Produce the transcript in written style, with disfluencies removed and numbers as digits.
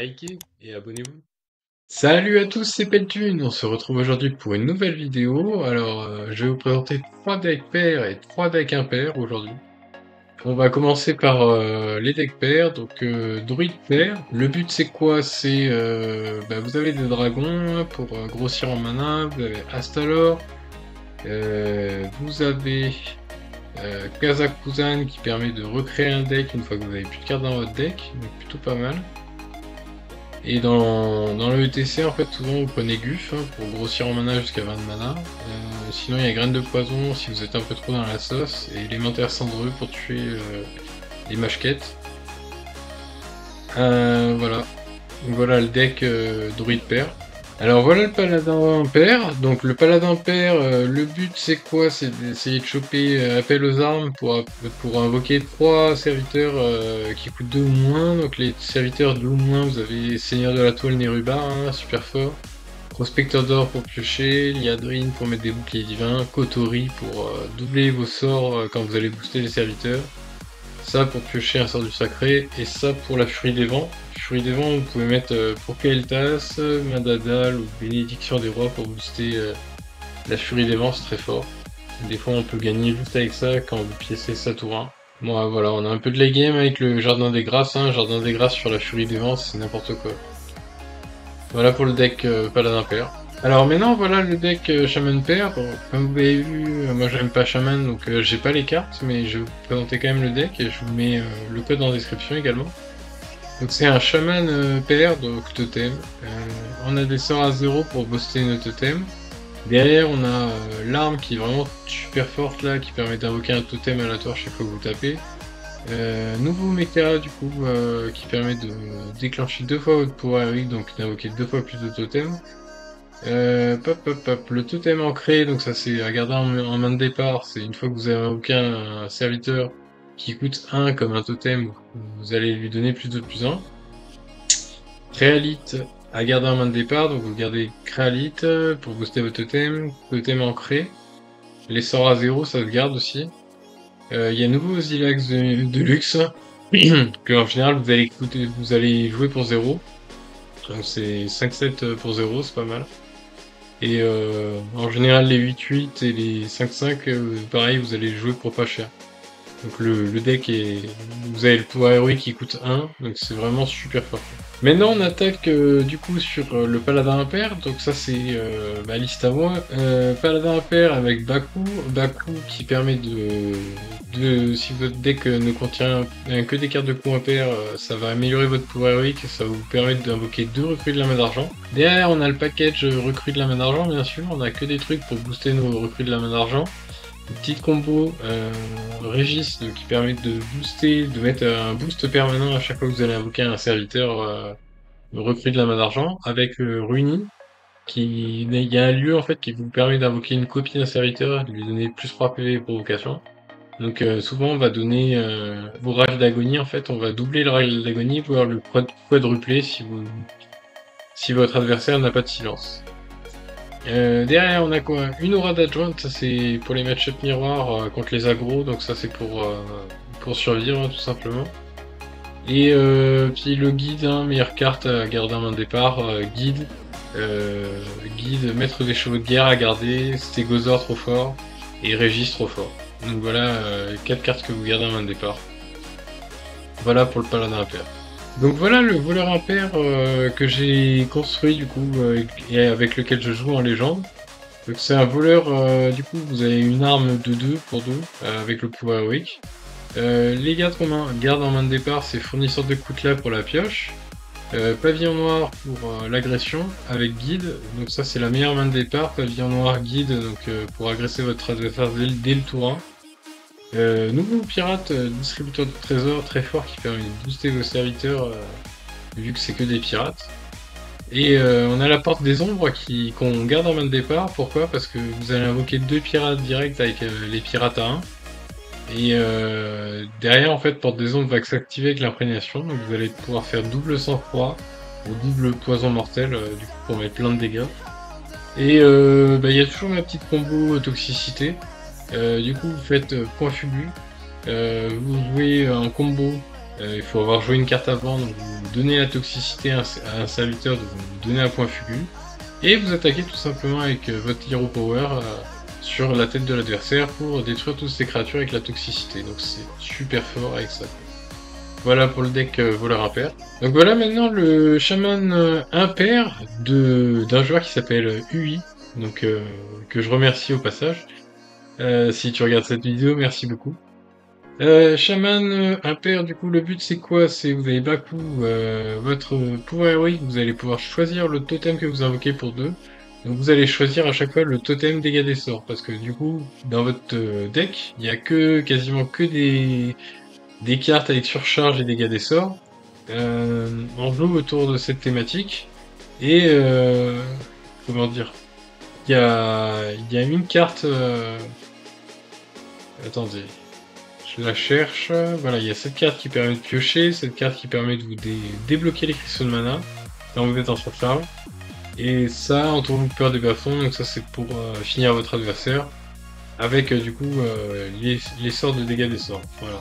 likez et abonnez-vous. Salut à tous, c'est Peltune, on se retrouve aujourd'hui pour une nouvelle vidéo. Alors, je vais vous présenter 3 decks pairs et 3 decks impairs aujourd'hui. On va commencer par les decks pairs, donc druide pair. Le but c'est quoi? C'est, vous avez des dragons pour grossir en mana, vous avez Astalor, vous avez Kazakusan qui permet de recréer un deck une fois que vous avez plus de cartes dans votre deck, donc plutôt pas mal. Et dans le ETC, en fait, souvent vous prenez Guf pour grossir en mana jusqu'à 20 de mana. Sinon, il y a Graine de Poison si vous êtes un peu trop dans la sauce, et Élémentaire Cendreux pour tuer les mashquettes. Voilà. Voilà le deck Druide pair. Alors voilà le paladin pair. Donc le paladin pair, le but c'est quoi? C'est d'essayer de choper appel aux armes pour invoquer 3 serviteurs qui coûtent 2 ou moins. Donc les serviteurs 2 ou moins, vous avez Seigneur de la Toile Neruba, super fort. Prospecteur d'or pour piocher, Liadrine pour mettre des boucliers divins, Kotori pour doubler vos sorts quand vous allez booster les serviteurs. Ça pour piocher un sort du sacré, et ça pour la Furie des Vents. Furie des Vents, vous pouvez mettre pour Kael'thas, Madadal ou Bénédiction des Rois pour booster la Furie des Vents, c'est très fort. Des fois on peut gagner juste avec ça quand vous piécez sa tour 1. Bon voilà, on a un peu de la game avec le Jardin des Grâces, Jardin des Grâces sur la Furie des Vents, c'est n'importe quoi. Voilà pour le deck Paladin pair. Alors maintenant voilà le deck Shaman pair. Bon, comme vous avez vu, moi j'aime pas Shaman donc j'ai pas les cartes, mais je vais vous présenter quand même le deck et je vous mets le code en description également. Donc c'est un Shaman pair, donc totem. On a des sorts à 0 pour booster nos totems. Derrière on a l'arme qui est vraiment super forte là, qui permet d'invoquer un totem aléatoire chaque fois que vous tapez. Nouveau mecha du coup qui permet de déclencher 2 fois votre pouvoir héroïque, donc d'invoquer 2 fois plus de totems. Le totem ancré, donc ça c'est à garder en main de départ, c'est une fois que vous avez invoqué un serviteur qui coûte 1 comme un totem, vous allez lui donner plus de plus 1. Créalite à garder en main de départ, donc vous gardez Créalite pour booster votre totem ancré. Les sorts à 0 ça se garde aussi. Il y a nouveau Zilax de luxe, que en général vous allez jouer pour 0. Donc c'est 5-7 pour 0, c'est pas mal. Et en général les 8-8 et les 5-5, pareil, vous allez jouer pour pas cher. Donc le deck est... Vous avez le pouvoir héroïque qui coûte 1, donc c'est vraiment super fort. Maintenant on attaque du coup sur le paladin impair, donc ça c'est ma liste à moi. Paladin impair avec Baku qui permet si votre deck ne contient que des cartes de coup impair, ça va améliorer votre pouvoir héroïque, ça va vous permettre d'invoquer 2 recrues de la main d'argent. Derrière on a le package recrues de la main d'argent bien sûr, on a que des trucs pour booster nos recrues de la main d'argent. Une petite combo Régis qui permet de booster, de mettre un boost permanent à chaque fois que vous allez invoquer un serviteur recrue de la main d'argent, avec Ruini, il y a un lieu en fait qui vous permet d'invoquer une copie d'un serviteur, de lui donner plus 3 PV et provocation. Donc souvent on va donner vos rages d'agonie, en fait on va doubler le rage d'agonie, voire le quadrupler si votre adversaire n'a pas de silence. Derrière on a quoi? Une aura d'adjoint, ça c'est pour les match-up miroirs contre les agros, donc ça c'est pour survivre tout simplement. Et puis le guide, meilleure carte à garder en main de départ, guide, maître des chevaux de guerre à garder, Stégosaure trop fort, et Régis trop fort. Donc voilà 4 cartes que vous gardez en main de départ. Voilà pour le paladin impair. Donc voilà le voleur impair que j'ai construit du coup et avec lequel je joue en légende. Donc c'est un voleur, du coup vous avez une arme de 2 pour 2 avec le pouvoir héroïque. Les gardes en main de départ, c'est fournisseur de coutelas pour la pioche. Pavillon noir pour l'agression avec guide, donc ça c'est la meilleure main de départ, pavillon noir guide donc pour agresser votre adversaire dès le tour 1. Nouveau pirate, distributeur de trésors très fort qui permet de booster vos serviteurs vu que c'est que des pirates. Et on a la porte des ombres qu'on garde en main de départ, pourquoi? Parce que vous allez invoquer 2 pirates directs avec les pirates à 1. Et derrière en fait porte des ombres va s'activer avec l'imprégnation, donc vous allez pouvoir faire double sang-froid ou double poison mortel du coup pour mettre plein de dégâts. Et il y a toujours ma petite combo toxicité. Du coup vous faites point fugu, vous jouez un combo Il faut avoir joué une carte avant, donc vous donnez la toxicité à un serviteur, de vous donner un point fugu. Et vous attaquez tout simplement avec votre Hero Power sur la tête de l'adversaire pour détruire toutes ces créatures avec la toxicité. Donc c'est super fort avec ça. Voilà pour le deck voleur impair. Donc voilà maintenant le chaman impair d'un joueur qui s'appelle UI, donc que je remercie au passage. Si tu regardes cette vidéo, merci beaucoup. Chaman impair, du coup le but c'est quoi? C'est vous avez Baku, votre pouvoir héroïque, vous allez pouvoir choisir le totem que vous invoquez pour 2. Donc vous allez choisir à chaque fois le totem dégâts des sorts, parce que du coup, dans votre deck, il y a quasiment que des cartes avec surcharge et dégâts des sorts. On joue autour de cette thématique, et comment dire, il y a une carte, attendez, je la cherche, voilà, il y a cette carte qui permet de piocher, cette carte qui permet de vous débloquer les cristaux de mana, quand vous êtes en surcharge. Et ça, entourlouper des bas-fonds, donc ça c'est pour finir votre adversaire, avec du coup les sorts de dégâts des sorts, voilà.